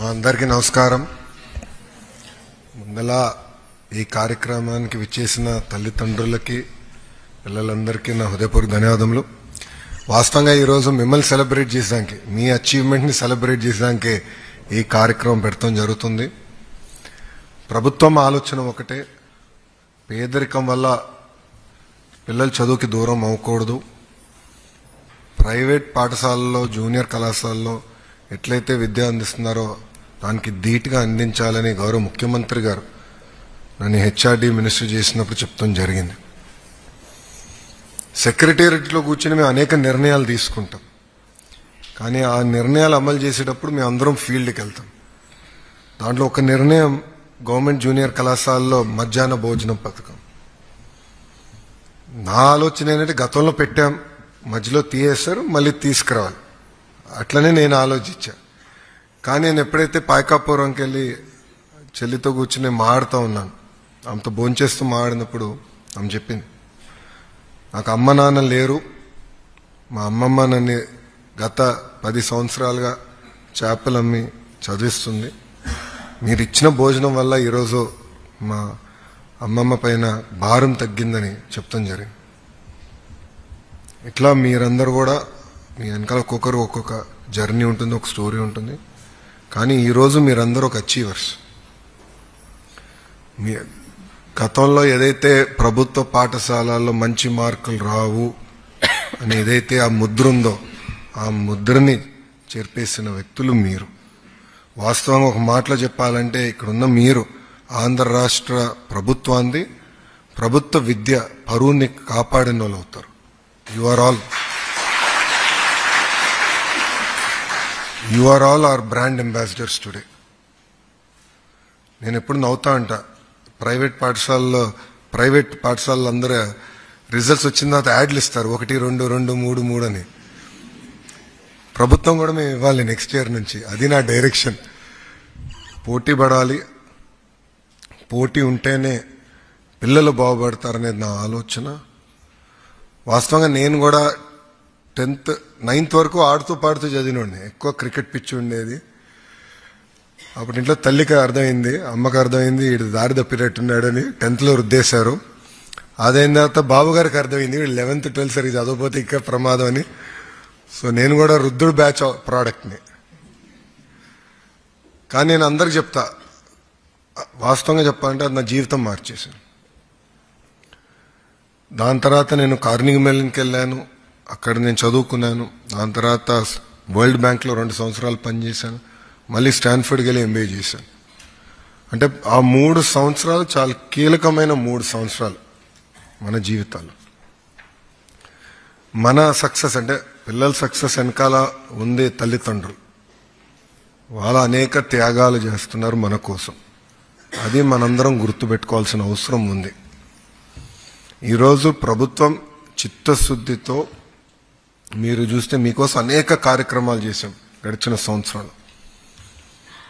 మా అందరికీ నమస్కారం. ముందలా ఈ కార్యక్రమానికి విచ్చేసిన తల్లిదండ్రులకి పిల్లలందరికీ నా హృదయపూర్వక ధన్యవాదములు. వాస్తవంగా ఈరోజు మిమ్మల్ని సెలబ్రేట్ చేసానికి, మీ అచీవ్మెంట్ని సెలబ్రేట్ చేసానికి ఈ కార్యక్రమం పెడతాం జరుగుతుంది. ప్రభుత్వం ఆలోచన ఒకటే, పేదరికం వల్ల పిల్లలు చదువుకి దూరం అవ్వకూడదు. ప్రైవేట్ పాఠశాలల్లో, జూనియర్ కళాశాలలో ఎట్లయితే విద్య అందిస్తున్నారో దానికి ధీటుగా అందించాలని గౌరవ ముఖ్యమంత్రి గారు నన్ను హెచ్ఆర్డీ మినిస్టర్ చేసినప్పుడు చెప్తాం జరిగింది. సెక్రటేరియట్లో కూర్చొని మేము అనేక నిర్ణయాలు తీసుకుంటాం, కానీ ఆ నిర్ణయాలు అమలు చేసేటప్పుడు మేము అందరం ఫీల్డ్కి వెళ్తాం. దాంట్లో ఒక నిర్ణయం గవర్నమెంట్ జూనియర్ కళాశాలలో మధ్యాహ్న భోజనం పథకం. నా ఆలోచన ఏంటంటే, గతంలో పెట్టాం, మధ్యలో తీయేస్తారు, మళ్ళీ తీసుకురావాలి, అట్లనే నేను ఆలోచించా. కానీ నేను ఎప్పుడైతే పాయకాపురంకి వెళ్ళి చెల్లితో కూర్చుని మాడుతూ ఉన్నాను, ఆమెతో భోంచేస్తూ మాడినప్పుడు ఆమె చెప్పింది, నాకు అమ్మ నాన్న లేరు, మా అమ్మమ్మ నన్ను గత 10 సంవత్సరాలుగా చేపలు అమ్మి చదివిస్తుంది, మీరు ఇచ్చిన భోజనం వల్ల ఈరోజు మా అమ్మమ్మ పైన భారం తగ్గిందని చెప్తాం జరిగింది. ఇట్లా మీరందరూ కూడా మీ వెనకాల ఒక్కొక్క జర్నీ ఉంటుంది, ఒక స్టోరీ ఉంటుంది. కానీ ఈరోజు మీరందరూ ఒక అచీవర్స్. మీ గతంలో ఏదైతే ప్రభుత్వ పాఠశాలల్లో మంచి మార్కులు రావు అని ఏదైతే ఆ ముద్ర ఉందో, ఆ ముద్రని చెరిపేసిన వ్యక్తులు మీరు. వాస్తవంగా ఒక మాటలో చెప్పాలంటే, ఇక్కడున్న మీరు ఆంధ్ర రాష్ట్ర ప్రభుత్వాన్ని, ప్రభుత్వ విద్య పరువుని కాపాడిన వాళ్ళు అవుతారు. You are all our brand ambassadors today. నేను ఎప్పుడు నవ్వుతా అంట, ప్రైవేట్ పాఠశాలలో అందరూ రిజల్ట్స్ వచ్చిన తర్వాత యాడ్లు ఇస్తారు, 1, 2, 2, 3, 3 అని. ప్రభుత్వం కూడా మేము ఇవ్వాలి నెక్స్ట్ ఇయర్ నుంచి. అది నా డైరెక్షన్. పోటీ పడాలి, పోటీ ఉంటేనే పిల్లలు బాగుపడతారనేది నా ఆలోచన. వాస్తవంగా నేను కూడా 10th, 9th వరకు ఆడుతూ పాడుతూ చదివినండి. ఎక్కువ క్రికెట్ పిచ్చి ఉండేది. అప్పుడు ఇంట్లో తల్లికి అర్థమైంది, అమ్మకి అర్థమైంది, వీడు దారి తప్పినట్టున్నాడని 10thలో రుద్దేశారు. అదైన తర్వాత బాబు గారికి అర్థమైంది, వీడు 11th, 12th సరిగ్గా చదవకపోతే ఇంకా ప్రమాదం అని. సో నేను కూడా రుద్దుడు బ్యాచ్ ప్రోడక్ట్ని. కానీ నేను అందరికి చెప్తా, వాస్తవంగా చెప్పాలంటే అది నా జీవితం మార్చేశాను. దాని తర్వాత నేను కార్నిగీ మెల్లన్కి వెళ్ళాను, అక్కడ నేను చదువుకున్నాను. దాని తర్వాత వరల్డ్ బ్యాంక్లో 2 సంవత్సరాలు పనిచేశాను. మళ్ళీ స్టాన్ఫర్డ్కి వెళ్ళి ఎంబీఏ చేశాను. అంటే ఆ 3 సంవత్సరాలు చాలా కీలకమైన 3 సంవత్సరాలు మన జీవితాలు. మన సక్సెస్ అంటే పిల్లల సక్సెస్ వెనకాల ఉంది తల్లిదండ్రులు. వాళ్ళ అనేక త్యాగాలు చేస్తున్నారు మన కోసం. అది మనందరం గుర్తుపెట్టుకోవాల్సిన అవసరం ఉంది. ఈరోజు ప్రభుత్వం చిత్తశుద్ధితో, మీరు చూస్తే మీకోసం అనేక కార్యక్రమాలు చేశాం గడిచిన సంవత్సరాలు.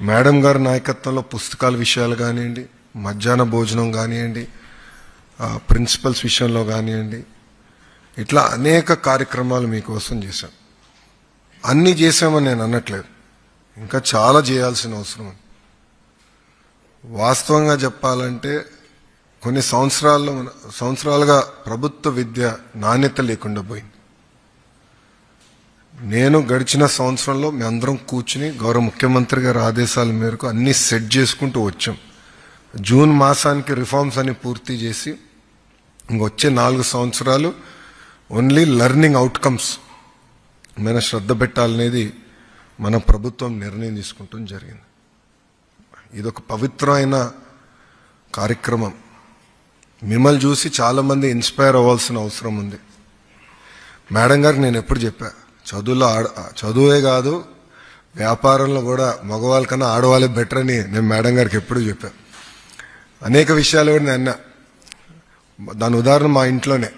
మేడం గారి నాయకత్వంలో పుస్తకాల విషయాలు కానివ్వండి, మధ్యాహ్న భోజనం కానివ్వండి, ప్రిన్సిపల్స్ విషయంలో కానివ్వండి, ఇట్లా అనేక కార్యక్రమాలు మీకోసం చేశాం. అన్నీ చేశామని నేను అనట్లేదు, ఇంకా చాలా చేయాల్సిన అవసరం ఉంది. వాస్తవంగా చెప్పాలంటే కొన్ని సంవత్సరాలుగా ప్రభుత్వ విద్య నాణ్యత లేకుండా పోయింది. నేను గడిచిన సంవత్సరంలో మీ అందరం కూర్చుని గౌరవ ముఖ్యమంత్రి గారి ఆదేశాల మేరకు అన్ని సెట్ చేసుకుంటూ వచ్చాం. జూన్ మాసానికి రిఫార్మ్స్ అన్ని పూర్తి చేసి ఇంకొచ్చే 4 సంవత్సరాలు ఓన్లీ లెర్నింగ్ అవుట్కమ్స్ మీద శ్రద్ధ పెట్టాలనేది మన ప్రభుత్వం నిర్ణయం తీసుకుంటూ జరిగింది. ఇదొక పవిత్రమైన కార్యక్రమం. మిమ్మల్ని చూసి చాలామంది ఇన్స్పైర్ అవ్వాల్సిన అవసరం ఉంది. మేడం గారికి నేను ఎప్పుడు చెప్పా, చదువే కాదు వ్యాపారంలో కూడా మగవాళ్ళ కన్నా ఆడవాళ్ళే బెటర్ అని నేను మేడం గారికి ఎప్పుడు చెప్పా. అనేక విషయాలు కూడా నేను అన్నా. దాని ఉదాహరణ మా ఇంట్లోనే,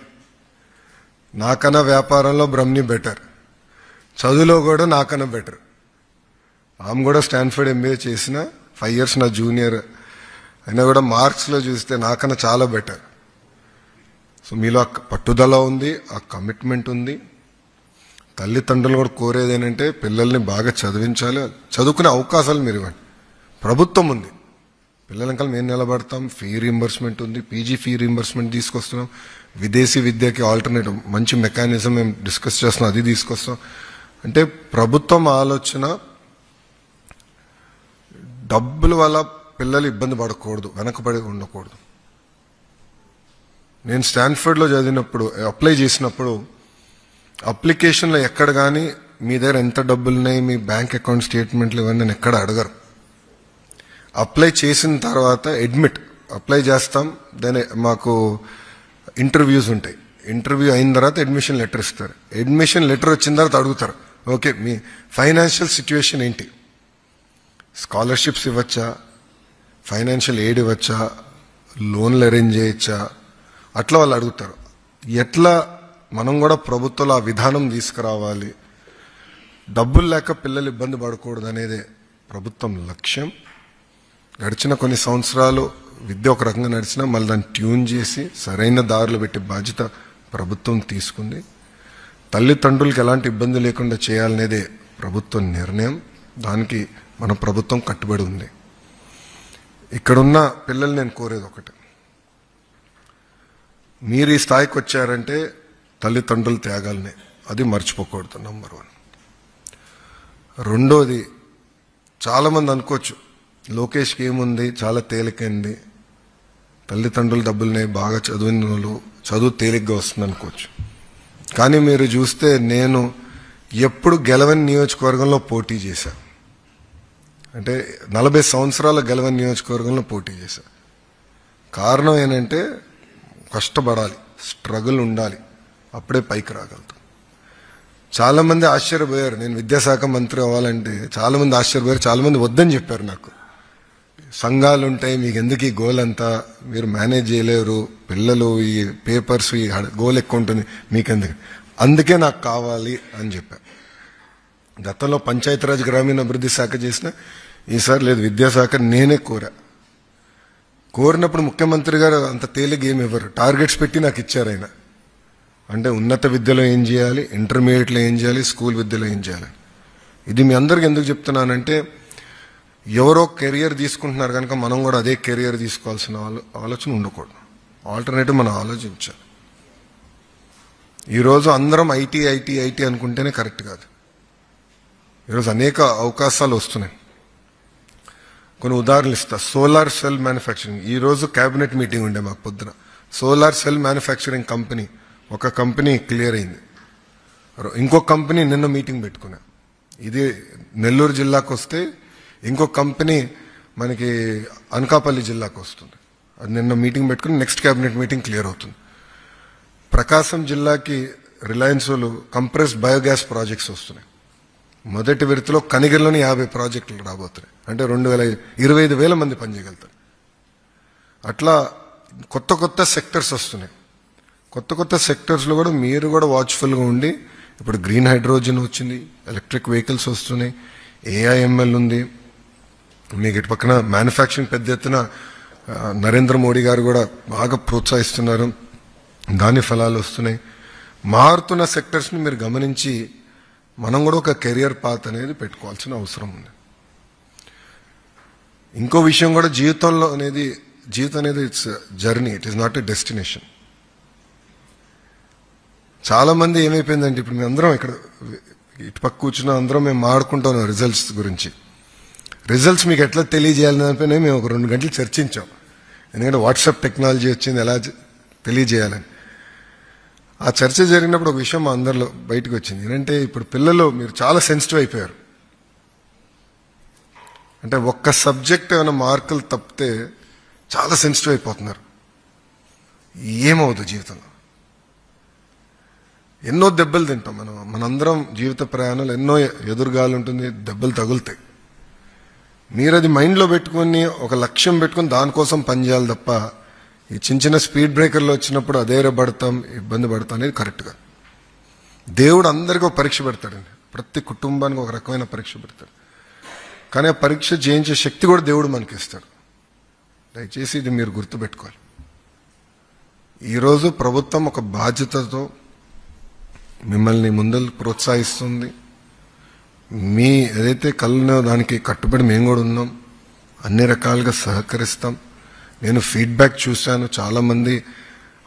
నాకన్నా వ్యాపారంలో బ్రహ్మని బెటర్, చదువులో కూడా నాకన్నా బెటర్. ఆమె కూడా స్టాన్ఫర్డ్ ఎంబీఏ చేసిన 5 years నా జూనియర్ అయినా కూడా మార్క్స్లో చూస్తే నాకన్నా చాలా బెటర్. సో మీలో ఆ పట్టుదల ఉంది, ఆ కమిట్మెంట్ ఉంది. తల్లిదండ్రులు కూడా కోరేది ఏంటంటే పిల్లల్ని బాగా చదివించాలి, చదువుకునే అవకాశాలు మీరు ఇవ్వండి. ప్రభుత్వం ఉంది, పిల్లల వెనకాల మేము నిలబడతాం. ఫీ రీంబర్స్మెంట్ ఉంది, పీజీ ఫీ రీంబర్స్మెంట్ తీసుకొస్తున్నాం. విదేశీ విద్యకి ఆల్టర్నేటివ్ మంచి మెకానిజం మేము డిస్కస్ చేస్తున్నాం, అది తీసుకొస్తాం. అంటే ప్రభుత్వం ఆలోచన డబ్బుల వల్ల పిల్లలు ఇబ్బంది పడకూడదు, వెనకబడి ఉండకూడదు. నేను స్టాన్ఫర్డ్లో చదివినప్పుడు అప్లై చేసినప్పుడు అప్లికేషన్లో ఎక్కడ కానీ మీ దగ్గర ఎంత డబ్బులు ఉన్నాయి, మీ బ్యాంక్ అకౌంట్ స్టేట్మెంట్లు ఇవన్నీ నేను ఎక్కడ అడగరు. అప్లై చేసిన తర్వాత అప్లై చేస్తాం, దాని మాకు ఇంటర్వ్యూస్ ఉంటాయి. ఇంటర్వ్యూ అయిన తర్వాత అడ్మిషన్ లెటర్ ఇస్తారు. అడ్మిషన్ లెటర్ వచ్చిన తర్వాత అడుగుతారు, ఓకే మీ ఫైనాన్షియల్ సిచ్యువేషన్ ఏంటి, స్కాలర్షిప్స్ ఇవ్వచ్చా, ఫైనాన్షియల్ ఎయిడ్ ఇవ్వచ్చా, లోన్లు అరేంజ్ చేయొచ్చా, అట్లా వాళ్ళు అడుగుతారు. ఎట్లా మనం కూడా ప్రభుత్వంలో ఆ విధానం తీసుకురావాలి, డబ్బులు లేక పిల్లలు ఇబ్బంది పడకూడదు అనేదే ప్రభుత్వం లక్ష్యం. గడిచిన కొన్ని సంవత్సరాలు విద్య ఒక రకంగా నడిచినా మళ్ళీ దాన్ని ట్యూన్ చేసి సరైన దారులు పెట్టే బాధ్యత ప్రభుత్వం తీసుకుంది. తల్లిదండ్రులకి ఎలాంటి ఇబ్బంది లేకుండా చేయాలనేదే ప్రభుత్వం నిర్ణయం. దానికి మన ప్రభుత్వం కట్టుబడి ఉంది. ఇక్కడున్న పిల్లలు నేను కోరేది ఒకటి, మీరు ఈ స్థాయికి వచ్చారంటే తల్లిదండ్రుల త్యాగాలనే, అది మర్చిపోకూడదు. నంబర్ 1. రెండోది, చాలామంది అనుకోవచ్చు లోకేష్కి ఏముంది, చాలా తేలికైంది, తల్లిదండ్రుల డబ్బుల్ని బాగా చదివిన వాళ్ళు చదువు తేలిగ్గా వస్తుంది అనుకోవచ్చు. కానీ మీరు చూస్తే నేను ఎప్పుడు గెలవని నియోజకవర్గంలో పోటీ చేశా, అంటే 40 సంవత్సరాల గెలవని నియోజకవర్గంలో పోటీ చేశా. కారణం ఏంటంటే కష్టపడాలి, స్ట్రగుల్ ఉండాలి, అప్పుడే పైకి రాగలుగుతాం. చాలామంది ఆశ్చర్యపోయారు, నేను విద్యాశాఖ మంత్రి అవ్వాలంటే చాలామంది ఆశ్చర్యపోయారు. చాలామంది వద్దని చెప్పారు నాకు, సంఘాలు ఉంటాయి, మీకు ఎందుకు ఈ గోల్ అంతా, మీరు మేనేజ్ చేయలేరు, పిల్లలు ఈ పేపర్స్ ఈ గోల్ ఎక్కువ ఉంటుంది మీకెందుకు, అందుకే నాకు కావాలి అని చెప్పారు. గతంలో పంచాయతీరాజ్ గ్రామీణాభివృద్ధి శాఖ చేసిన, ఈసారి లేదు విద్యాశాఖ నేనే కోరినప్పుడు ముఖ్యమంత్రి గారు అంత తేలిక ఏమి ఇవ్వరు, టార్గెట్స్ పెట్టి నాకు ఇచ్చారు ఆయన. అంటే ఉన్నత విద్యలో ఏం చేయాలి, ఇంటర్మీడియట్లో ఏం చేయాలి, స్కూల్ విద్యలో ఏం చేయాలి. ఇది మీ అందరికి ఎందుకు చెప్తున్నానంటే ఎవరో కెరియర్ తీసుకుంటున్నారు కనుక మనం కూడా అదే కెరియర్ తీసుకోవాల్సిన ఆలోచన ఉండకూడదు. ఆల్టర్నేటివ్ మనం ఆలోచించాలి. ఈరోజు అందరం ఐటీ అనుకుంటేనే కరెక్ట్ కాదు. ఈరోజు అనేక అవకాశాలు వస్తున్నాయి. కొన్ని ఉదాహరణలు ఇస్తా. సోలార్ సెల్ మ్యానుఫ్యాక్చరింగ్, ఈరోజు క్యాబినెట్ మీటింగ్ ఉండే మాకు పొద్దున. సోలార్ సెల్ మ్యానుఫ్యాక్చరింగ్ కంపెనీ, ఒక కంపెనీ క్లియర్ అయింది. ఇంకో కంపెనీ నిన్న మీటింగ్ పెట్టుకున్నా. ఇది నెల్లూరు జిల్లాకు వస్తే ఇంకో కంపెనీ మనకి అనకాపల్లి జిల్లాకు వస్తుంది. అది నిన్న మీటింగ్ పెట్టుకుని నెక్స్ట్ క్యాబినెట్ మీటింగ్ క్లియర్ అవుతుంది. ప్రకాశం జిల్లాకి రిలయన్స్ వాళ్ళు కంప్రెస్డ్ బయోగ్యాస్ ప్రాజెక్ట్స్ వస్తున్నాయి. మొదటి విడతలో కనిగిరిలోని 50 ప్రాజెక్టులు రాబోతున్నాయి. అంటే 25,000 మంది పనిచేయగలుగుతారు. అట్లా కొత్త సెక్టర్స్ వస్తున్నాయి. కొత్త సెక్టర్స్లో కూడా మీరు కూడా వాచ్ఫుల్గా ఉండి, ఇప్పుడు గ్రీన్ హైడ్రోజన్ వచ్చింది, ఎలక్ట్రిక్ వెహికల్స్ వస్తున్నాయి, ఏఐఎంఎల్ ఉంది, మీకు ఇటు పక్కన మ్యానుఫ్యాక్చరింగ్ పెద్ద ఎత్తున నరేంద్ర మోడీ గారు కూడా బాగా ప్రోత్సహిస్తున్నారు, దాని ఫలాలు వస్తున్నాయి. మారుతున్న సెక్టర్స్ని మీరు గమనించి మనం కూడా ఒక కెరియర్ పాత్ అనేది పెట్టుకోవాల్సిన అవసరం ఉంది. ఇంకో విషయం కూడా, జీవితం అనేది it's journey, it is not a destination. చాలా మంది ఏమైపోయిందంటే, ఇప్పుడు మేము అందరం ఇక్కడ ఇటు పక్క కూర్చున్న అందరం మేము మాట్లాడుకుంటాం రిజల్ట్స్ గురించి. రిజల్ట్స్ మీకు ఎట్లా తెలియజేయాలని దానిపైన మేము ఒక 2 గంటలు చర్చించాం. ఎందుకంటే వాట్సాప్ టెక్నాలజీ వచ్చింది, ఎలా తెలియజేయాలని. ఆ చర్చ జరిగినప్పుడు ఒక విషయం మా అందరిలో బయటకు వచ్చింది. ఏంటంటే ఇప్పుడు పిల్లలు మీరు చాలా సెన్సిటివ్ అయిపోయారు. అంటే ఒక్క సబ్జెక్ట్ ఏమైనా మార్కులు తప్పితే చాలా సెన్సిటివ్ అయిపోతున్నారు. ఏమవుతుంది జీవితంలో? ఎన్నో దెబ్బలు తింటాం మనందరం. జీవిత ప్రయాణాలు ఎన్నో ఎదురుగాలు ఉంటుంది, దెబ్బలు తగులుతాయి. మీరు అది మైండ్లో పెట్టుకుని ఒక లక్ష్యం పెట్టుకుని దానికోసం పనిచేయాలి తప్ప ఈ చిన్న స్పీడ్ బ్రేకర్లు వచ్చినప్పుడు అధైర్యపడతాం, ఇబ్బంది పడతాం అనేది కరెక్ట్గా. దేవుడు అందరికీ ఒక పరీక్ష పెడతాడండి. ప్రతి కుటుంబానికి ఒక రకమైన పరీక్ష పెడతాడు. కానీ ఆ పరీక్ష జయించే శక్తి కూడా దేవుడు మనకి ఇస్తాడు. దయచేసి ఇది మీరు గుర్తుపెట్టుకోవాలి. ఈరోజు ప్రభుత్వం ఒక బాధ్యతతో మిమ్మల్ని ముందలు ప్రోత్సహిస్తుంది. మీ ఏదైతే కళ్ళనో దానికి కట్టుబడి మేము కూడా ఉన్నాం, అన్ని రకాలుగా సహకరిస్తాం. నేను ఫీడ్బ్యాక్ చూశాను, చాలామంది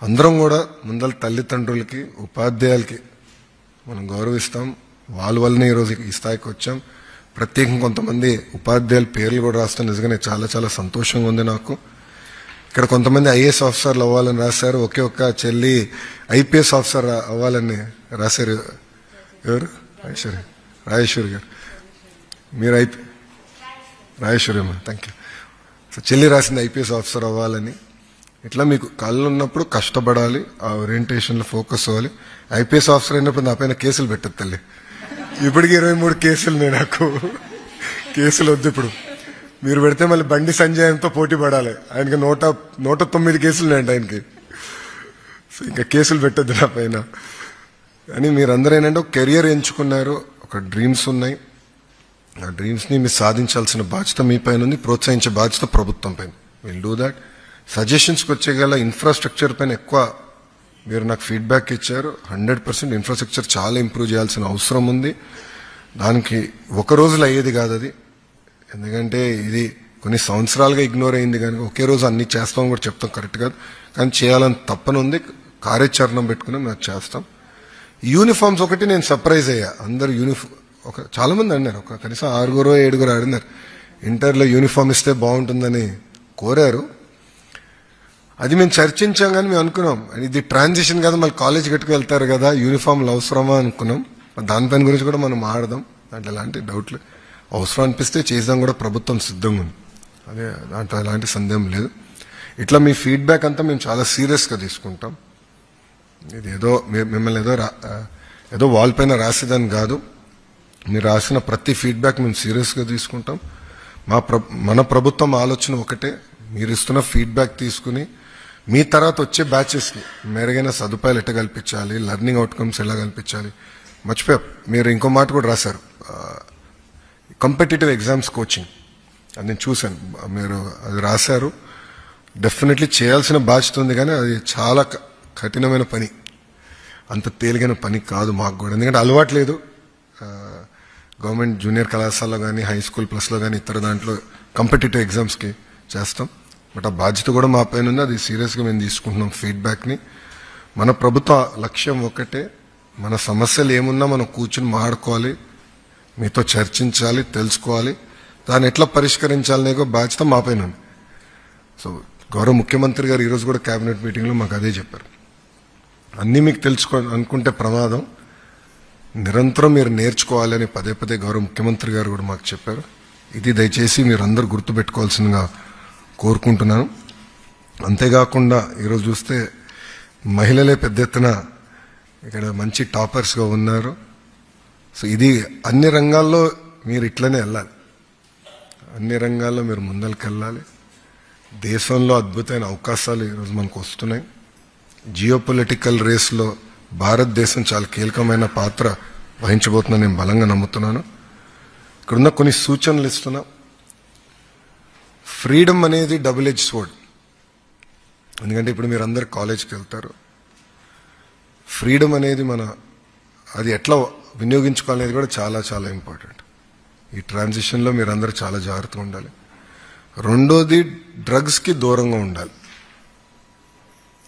అందరం కూడా ముందల తల్లిదండ్రులకి ఉపాధ్యాయులకి మనం గౌరవిస్తాం. వాళ్ళ వల్లనే ఈరోజు ఈ స్థాయికి వచ్చాం. ప్రత్యేకంగా కొంతమంది ఉపాధ్యాయుల పేర్లు కూడా రాస్తాం. నిజంగానే చాలా చాలా సంతోషంగా ఉంది నాకు. ఇక్కడ కొంతమంది ఐఏఎస్ ఆఫీసర్లు అవ్వాలని రాశారు, ఒకే ఒక్క చెల్లి ఐపీఎస్ ఆఫీసర్ అవ్వాలని రాశారు. ఎవరు? రాజేశ్వరి గారు. మీరు రాజేశ్వరి అమ్మా, థ్యాంక్ యూ. సో చెల్లి రాసింది ఐపీఎస్ ఆఫీసర్ అవ్వాలని. ఇట్లా మీకు కళ్ళు ఉన్నప్పుడు కష్టపడాలి, ఆ ఓరియంటేషన్లో ఫోకస్ అవ్వాలి. ఐపీఎస్ ఆఫీసర్ అయినప్పుడు నా పైన కేసులు పెట్టదు తల్లి. ఇప్పటికి 23 కేసులు నాకు. కేసులు వద్దు ఇప్పుడు. మీరు పెడితే మళ్ళీ బండి సంజయ్తో పోటీ పడాలి. ఆయనకి 109 కేసులు ఉన్నాయండి ఆయనకి. సో ఇంకా కేసులు పెట్టద్దు నా పైన అని. మీరందరూ ఏంటంటే ఒక కెరియర్ ఎంచుకున్నారు, ఒక డ్రీమ్స్ ఉన్నాయి. ఆ డ్రీమ్స్ని మీరు సాధించాల్సిన బాధ్యత మీ పైన ఉంది, ప్రోత్సహించే బాధ్యత ప్రభుత్వం పైన. Will do that. సజెషన్స్కి వచ్చేగల ఇన్ఫ్రాస్ట్రక్చర్ పైన ఎక్కువ మీరు నాకు ఫీడ్బ్యాక్ ఇచ్చారు. 100% ఇన్ఫ్రాస్ట్రక్చర్ చాలా ఇంప్రూవ్ చేయాల్సిన అవసరం ఉంది. దానికి ఒక రోజులో అయ్యేది కాదు అది. ఎందుకంటే ఇది కొన్ని సంవత్సరాలుగా ఇగ్నోర్ అయింది, కానీ ఒకే రోజు అన్ని చేస్తాం కూడా చెప్తాం కరెక్ట్ కాదు, కానీ చేయాలని తప్పని ఉంది. కార్యాచరణ పెట్టుకుని మేము చేస్తాం. యూనిఫామ్స్ ఒకటి నేను సర్ప్రైజ్ అయ్యా. అందరు చాలా మంది అన్నారు, కనీసం 6-7 ఆడినారు. ఇంటర్లో యూనిఫామ్ ఇస్తే బాగుంటుందని కోరారు. అది మేము చర్చించాం, కానీ మేము అనుకున్నాం ఇది ట్రాన్సిషన్ కదా, మళ్ళీ కాలేజ్ కట్టుకు వెళ్తారు కదా, యూనిఫామ్లు అవసరమా అనుకున్నాం. దానిపైన గురించి కూడా మనం ఆడదాం, దాంట్లో ఎలాంటి డౌట్లు. అవసరం అనిపిస్తే చేద్దాం కూడా, ప్రభుత్వం సిద్ధంగా ఉంది. అదే దాంట్లో ఎలాంటి సందేహం లేదు. ఇట్లా మీ ఫీడ్బ్యాక్ అంతా మేము చాలా సీరియస్గా తీసుకుంటాం. ఇది మిమ్మల్ని ఏదో వాల్ పైన రాసేదని కాదు. మీరు రాసిన ప్రతి ఫీడ్బ్యాక్ మేము సీరియస్గా తీసుకుంటాం. మన ప్రభుత్వం ఆలోచన ఒకటే, మీరు ఇస్తున్న ఫీడ్బ్యాక్ తీసుకుని మీ తర్వాత వచ్చే బ్యాచెస్కి మెరుగైన సదుపాయాలు ఎట్లా కల్పించాలి, లెర్నింగ్ అవుట్కమ్స్ ఎలా కల్పించాలి. మర్చిపోయా, మీరు ఇంకో మాట కూడా రాశారు, కాంపిటేటివ్ ఎగ్జామ్స్ కోచింగ్. అది నేను చూశాను, మీరు అది రాశారు. డెఫినెట్లీ చేయాల్సిన బాధ్యత ఉంది, కానీ అది చాలా కఠినమైన పని. అంత తేలిగైన పని కాదు మాకు కూడా, ఎందుకంటే అలవాటు లేదు. గవర్నమెంట్ జూనియర్ కళాశాలలో కానీ, హై స్కూల్ ప్లస్లో కానీ, ఇతర దాంట్లో కాంపిటేటివ్ ఎగ్జామ్స్కి చేస్తాం. బట్ ఆ బాధ్యత కూడా మా పైన ఉంది, అది సీరియస్గా మేము తీసుకుంటున్నాం ఫీడ్బ్యాక్ని. మన ప్రభుత్వ లక్ష్యం ఒకటే, మన సమస్యలు ఏమున్నా మనం కూర్చుని మాట్లాడుకోవాలి, మీతో చర్చించాలి, తెలుసుకోవాలి, దాన్ని ఎట్లా పరిష్కరించాలనే బాధ్యత మా పైన ఉంది. సో గౌరవ ముఖ్యమంత్రి గారు ఈరోజు కూడా కేబినెట్ మీటింగ్లో మాకు అదే చెప్పారు. అన్నీ మీకు అనుకుంటే ప్రమాదం, నిరంతరం మీరు నేర్చుకోవాలి అని పదే గౌరవ ముఖ్యమంత్రి గారు కూడా మాకు చెప్పారు. ఇది దయచేసి మీరు అందరూ గుర్తుపెట్టుకోవాల్సిందిగా కోరుకుంటున్నాను. అంతేకాకుండా ఈరోజు చూస్తే మహిళలే పెద్ద ఎత్తున ఇక్కడ మంచి టాపర్స్గా ఉన్నారు. సో ఇది అన్ని రంగాల్లో మీరు ఇట్లనే వెళ్ళాలి, అన్ని రంగాల్లో మీరు ముందరికి వెళ్ళాలి. దేశంలో అద్భుతమైన అవకాశాలు ఈరోజు మనకు వస్తున్నాయి. జియోపొలిటికల్ రేస్లో భారతదేశం చాలా కీలకమైన పాత్ర వహించబోతుందని నేను బలంగా నమ్ముతున్నాను. ఇక్కడున్న కొన్ని సూచనలు ఇస్తున్నా. ఫ్రీడమ్ అనేది డబుల్ ఎడ్జ్ స్వర్డ్. ఎందుకంటే ఇప్పుడు మీరు అందరు కాలేజ్కి వెళ్తారు. ఫ్రీడమ్ అనేది అది ఎట్లా వినియోగించుకోవాలనేది కూడా చాలా చాలా ఇంపార్టెంట్. ఈ ట్రాన్సిషన్లో మీరు అందరూ చాలా జాగ్రత్తగా ఉండాలి. రెండోది, డ్రగ్స్కి దూరంగా ఉండాలి.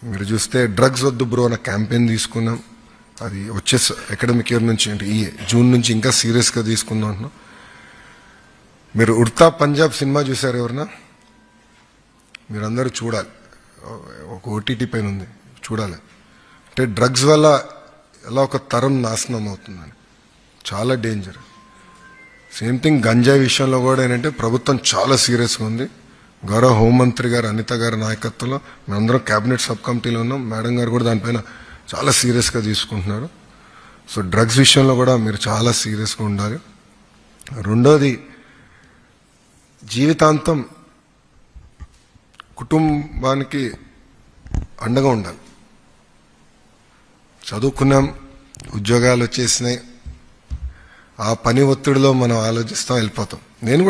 మీరు చూస్తే డ్రగ్స్ వద్దు బ్రో అన్న క్యాంపెయిన్ తీసుకున్నాం. అది వచ్చే అకాడమిక్ ఇయర్ నుంచి, అంటే ఈ జూన్ నుంచి ఇంకా సీరియస్గా తీసుకుందాం అంటున్నాం. మీరు ఉడ్తా పంజాబ్ సినిమా చూసారు ఎవరన్నా? మీరందరూ చూడాలి, ఒక ఓటీటీ పైన ఉంది, చూడాలి. అంటే డ్రగ్స్ వల్ల ఎలా ఒక తరం నాశనం అవుతుందని, చాలా డేంజర్. సేమ్ థింగ్ గంజాయి విషయంలో కూడా ఏంటంటే ప్రభుత్వం చాలా సీరియస్గా ఉంది. గౌరవ హోంమంత్రి గారు అనిత గారి నాయకత్వంలో మేమందరం కేబినెట్ సబ్ కమిటీలో ఉన్నాం. మేడం గారు కూడా దానిపైన చాలా సీరియస్గా తీసుకుంటున్నారు. సో డ్రగ్స్ విషయంలో కూడా మీరు చాలా సీరియస్గా ఉండాలి. రెండోది, జీవితాంతం కుటుంబానికి అండగా ఉండాలి. చదువుకున్నాం, ఉద్యోగాలు వచ్చేసినాయి, ఆ పని ఒత్తిడిలో మనం ఆలోచిస్తాం, వెళ్ళిపోతాం. నేను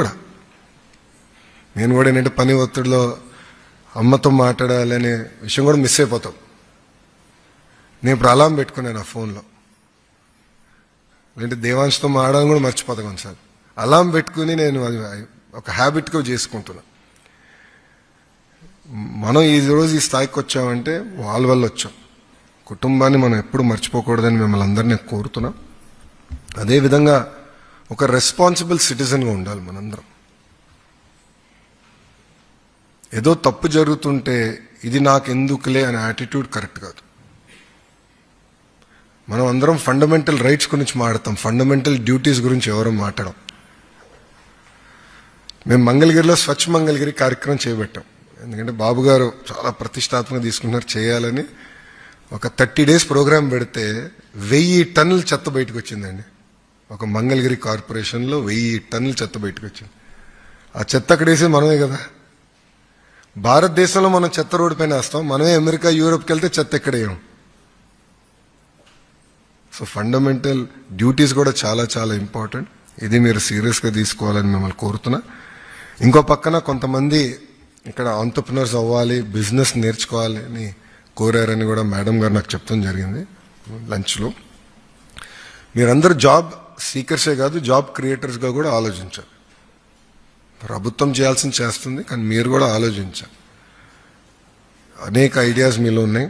కూడా ఏంటంటే పని ఒత్తిడిలో అమ్మతో మాట్లాడాలనే విషయం కూడా మిస్ అయిపోతాం. నేను ఇప్పుడు అలారం పెట్టుకున్నాను నా ఫోన్లో, లేదంటే దేవాంశతో మాడడం కూడా మర్చిపోతా కొన్నిసార్లు. అలారం పెట్టుకుని నేను అది ఒక హ్యాబిట్గా చేసుకుంటున్నా. మనం ఈ రోజు ఈ స్థాయికి వచ్చామంటే వాళ్ళ వల్ల వచ్చాం. కుటుంబాన్ని మనం ఎప్పుడు మర్చిపోకూడదని మిమ్మల్ని అందరినీ కోరుతున్నాం. అదేవిధంగా ఒక రెస్పాన్సిబుల్ సిటిజన్గా ఉండాలి మనందరం. ఏదో తప్పు జరుగుతుంటే ఇది నాకెందుకులే అనే యాటిట్యూడ్ కరెక్ట్ కాదు. మనం అందరం ఫండమెంటల్ రైట్స్ గురించి మాట్లాడతాం, ఫండమెంటల్ డ్యూటీస్ గురించి ఎవరో మాట్లాడడం. మేము మంగళగిరిలో స్వచ్ఛ మంగళగిరి కార్యక్రమం చేపట్టాం. ఎందుకంటే బాబు గారు చాలా ప్రతిష్టాత్మకంగా తీసుకున్నారు చేయాలని. ఒక 30 days ప్రోగ్రాం పెడితే 1000 టన్నుల చెత్త బయటకు వచ్చిందండి. ఒక మంగళగిరి కార్పొరేషన్లో 1000 టన్నుల చెత్త బయటకు వచ్చింది. ఆ చెత్త అక్కడ వేసేది మనమే కదా. భారతదేశంలో మనం చెత్త రోడ్డు పైన వేస్తాం, మనమే అమెరికా యూరోప్కి వెళ్తే చెత్త ఎక్కడేయం. సో ఫండమెంటల్ డ్యూటీస్ కూడా చాలా చాలా ఇంపార్టెంట్. ఇది మీరు సీరియస్గా తీసుకోవాలని మిమ్మల్ని కోరుతున్నా. ఇంకో పక్కన కొంతమంది ఇక్కడ ఆంటర్ప్రినర్స్ అవ్వాలి, బిజినెస్ నేర్చుకోవాలి అని కోరారని కూడా మేడం గారు నాకు చెప్తాం జరిగింది లంచ్లో. మీరందరూ జాబ్ సీకర్సే కాదు, జాబ్ క్రియేటర్స్గా కూడా ఆలోచించాలి. ప్రభుత్వం చేయాల్సింది చేస్తుంది, కానీ మీరు కూడా ఆలోచించాలి. అనేక ఐడియాస్ మీలో ఉన్నాయి,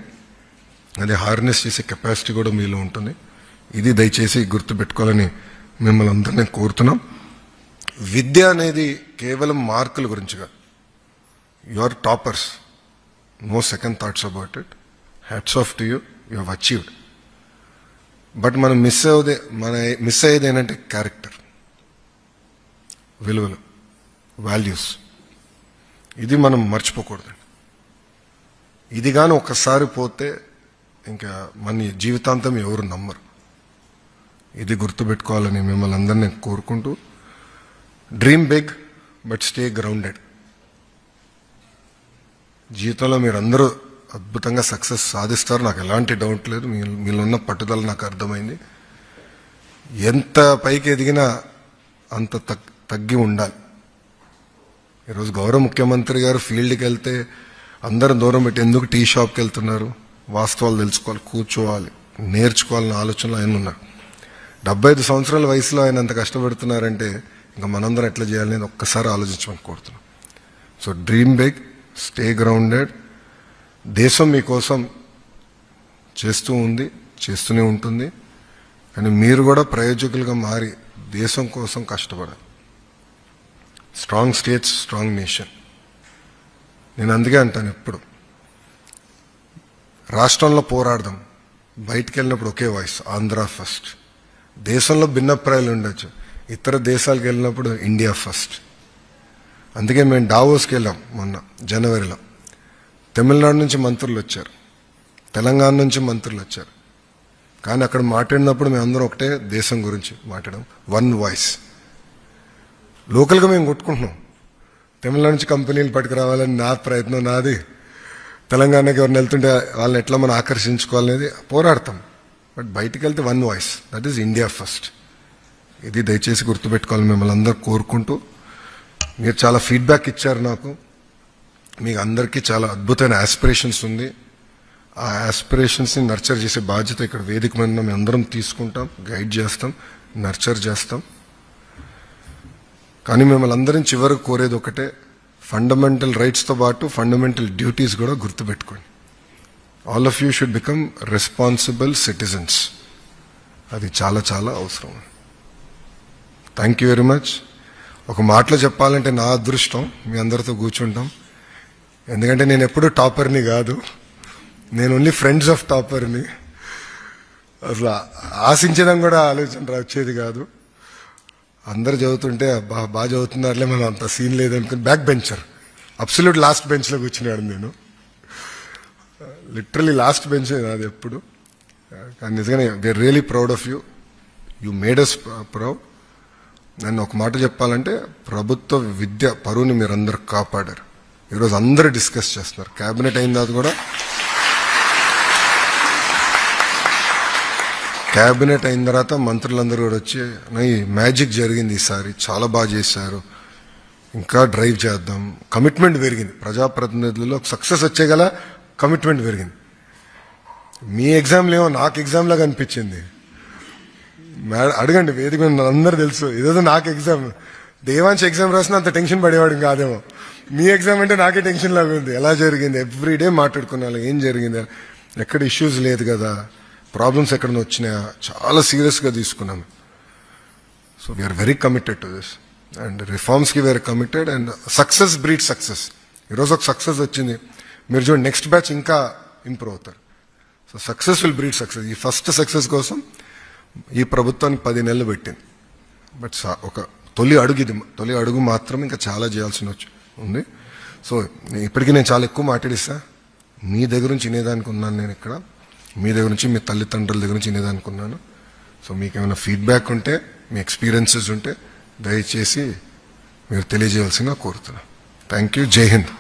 అది హార్నెస్ చేసే కెపాసిటీ కూడా మీలో ఉంటుంది. ఇది దయచేసి గుర్తుపెట్టుకోవాలని మిమ్మల్ని అందరినీ కోరుతున్నాం. విద్య అనేది కేవలం మార్కుల గురించి కాదు. You are toppers, no second thoughts about it. Hats off to you, you have achieved. But మనం మిస్ అయ్యేది ఏంటంటే క్యారెక్టర్, విలువలు, వాల్యూస్. ఇది మనం మర్చిపోకూడదండి. ఇది కానీ ఒక్కసారి పోతే ఇంకా మన జీవితాంతం ఎవరు నమ్మరు. ఇది గుర్తుపెట్టుకోవాలని మిమ్మల్ని అందరినీ కోరుకుంటూ, dream big but stay grounded. జీవితంలో మీరందరూ అద్భుతంగా సక్సెస్ సాధిస్తారు, నాకు ఎలాంటి డౌట్ లేదు. మీలో ఉన్న పట్టుదల నాకు అర్థమైంది. ఎంత పైకి ఎదిగినా అంత తగ్గి ఉండాలి. ఈరోజు గౌరవ ముఖ్యమంత్రి గారు ఫీల్డ్కి వెళ్తే అందరూ దూరం పెట్టి ఎందుకు టీ షాప్కి వెళ్తున్నారు, వాస్తవాలు తెలుసుకోవాలి, కూర్చోవాలి, నేర్చుకోవాలన్న ఆలోచనలో ఆయన ఉన్నారు. 75 సంవత్సరాల వయసులో ఆయన అంత కష్టపడుతున్నారంటే ఇంకా మనందరం ఎట్లా చేయాలనేది ఒక్కసారి ఆలోచించమని కోరుతున్నాం. So dream big, stay grounded. దేశం మీకోసం చేస్తూ ఉంది, చేస్తూనే ఉంటుంది. కానీ మీరు కూడా ప్రయోజకులుగా మారి దేశం కోసం కష్టపడాలి. Strong states, strong nation. నేను అందుకే అంటాను ఎప్పుడు, రాష్ట్రంలో పోరాడదాం, బయటికి వెళ్ళినప్పుడు ఒకే వాయిస్, ఆంధ్ర ఫస్ట్. దేశంలో భిన్నప్రాయాలు ఉండొచ్చు, ఇతర దేశాలకు వెళ్ళినప్పుడు ఇండియా ఫస్ట్. అందుకే మేము డావోస్కి వెళ్ళాం మొన్న జనవరిలో. తమిళనాడు నుంచి మంత్రులు వచ్చారు, తెలంగాణ నుంచి మంత్రులు వచ్చారు. కానీ అక్కడ మాట్లాడినప్పుడు మేము అందరం ఒకటే దేశం గురించి మాట్లాడాం, వన్ వాయిస్. లోకల్గా మేము కొట్టుకుంటున్నాం, తమిళనాడు నుంచి కంపెనీలు పట్టుకురావాలని నా ప్రయత్నం, నాది. తెలంగాణకి ఎవరిని వెళ్తుంటే వాళ్ళని ఎట్లా మనం ఆకర్షించుకోవాలనేది పోరాడతాం. బట్ బయటికి వెళ్తే one voice, that is India first. ఇది దయచేసి గుర్తుపెట్టుకోవాలని మిమ్మల్ని అందరూ కోరుకుంటూ, మీరు చాలా ఫీడ్బ్యాక్ ఇచ్చారు నాకు. మీకు అందరికీ చాలా అద్భుతమైన ఆస్పిరేషన్స్ ఉంది. ఆ ఆస్పిరేషన్స్ని నర్చర్ చేసే బాధ్యత ఇక్కడ వేదిక మీద మేము అందరం తీసుకుంటాం, గైడ్ చేస్తాం, నర్చర్ చేస్తాం. కానీ మిమ్మల్ని అందరం చివరికి కోరేది ఒకటే, ఫండమెంటల్ రైట్స్తో పాటు ఫండమెంటల్ డ్యూటీస్ కూడా గుర్తుపెట్టుకోండి. All of you should become responsible citizens. అది చాలా చాలా అవసరం. Thank you very much. ఒక మాటలో చెప్పాలంటే నా అదృష్టం మీ అందరితో కూర్చుంటాం. ఎందుకంటే నేను ఎప్పుడూ టాపర్ని కాదు, నేను ఓన్లీ ఫ్రెండ్స్ ఆఫ్ టాపర్ని. అసలు ఆశించడం కూడా ఆలోచన వచ్చేది కాదు. అందరు చదువుతుంటే బాగా చదువుతున్నారులే, మనం అంత సీన్ లేదనుకుని బ్యాక్ బెంచర్, అబ్సల్యూట్ లాస్ట్ బెంచ్లో కూర్చున్నాడు నేను. లిటరలీ లాస్ట్ బెంచ్ నాది ఎప్పుడు. కానీ నిజంగానే we are really proud of you, you made us proud. నన్ను ఒక మాట చెప్పాలంటే, ప్రభుత్వ విద్య పరువుని మీరు అందరు కాపాడారు. ఈరోజు అందరూ డిస్కస్ చేస్తున్నారు, క్యాబినెట్ అయిన తర్వాత కూడా. క్యాబినెట్ అయిన తర్వాత మంత్రులందరూ కూడా వచ్చి, ఈ మ్యాజిక్ జరిగింది ఈసారి, చాలా బాగా చేశారు, ఇంకా డ్రైవ్ చేద్దాం. కమిట్మెంట్ పెరిగింది ప్రజాప్రతినిధులలో, సక్సెస్ వచ్చేగల కమిట్మెంట్ పెరిగింది. మీ ఎగ్జామ్లు ఏమో నాకు ఎగ్జామ్ లాగా అనిపించింది. అడగండి, వేదిక మీద అందరూ తెలుసు. ఇదేదో నాకు ఎగ్జామ్, దేవాంశ్ ఎగ్జామ్ రాసినా అంత టెన్షన్ పడేవాడు కాదేమో. మీ ఎగ్జామ్ అంటే నాకే టెన్షన్ లాగా ఉంది. ఎలా జరిగింది, ఎవ్రీడే మాట్లాడుకున్నాను ఏం జరిగింది, ఎక్కడ ఇష్యూస్ లేదు కదా, ప్రాబ్లమ్స్ ఎక్కడ వచ్చినాయా, చాలా సీరియస్గా తీసుకున్నాను. So we're very committed to this and రిఫార్మ్స్కి we're committed and success breed success. ఈరోజు ఒక సక్సెస్ వచ్చింది, మీరు చూడండి నెక్స్ట్ బ్యాచ్ ఇంకా ఇంప్రూవ్ అవుతారు. So success will breed success. ఈ ఫస్ట్ సక్సెస్ కోసం ఈ ప్రభుత్వానికి 10 నెలలు పెట్టింది. బట్ ఒక తొలి అడుగు ఇది, తొలి అడుగు మాత్రం, ఇంకా చాలా చేయాల్సిన ఉంది. సో ఇప్పటికీ నేను చాలా ఎక్కువ మాట్లాడిస్తా. మీ దగ్గర నుంచి వినేదానికి ఉన్నాను నేను ఇక్కడ, మీ దగ్గర నుంచి, మీ తల్లిదండ్రుల దగ్గర నుంచి వినేదానికి ఉన్నాను. సో మీకు ఏమైనా ఫీడ్బ్యాక్ ఉంటే, మీ ఎక్స్పీరియన్సెస్ ఉంటే దయచేసి మీరు తెలియజేయాల్సిందిగా కోరుతున్నాను. Thank you. జై హింద్.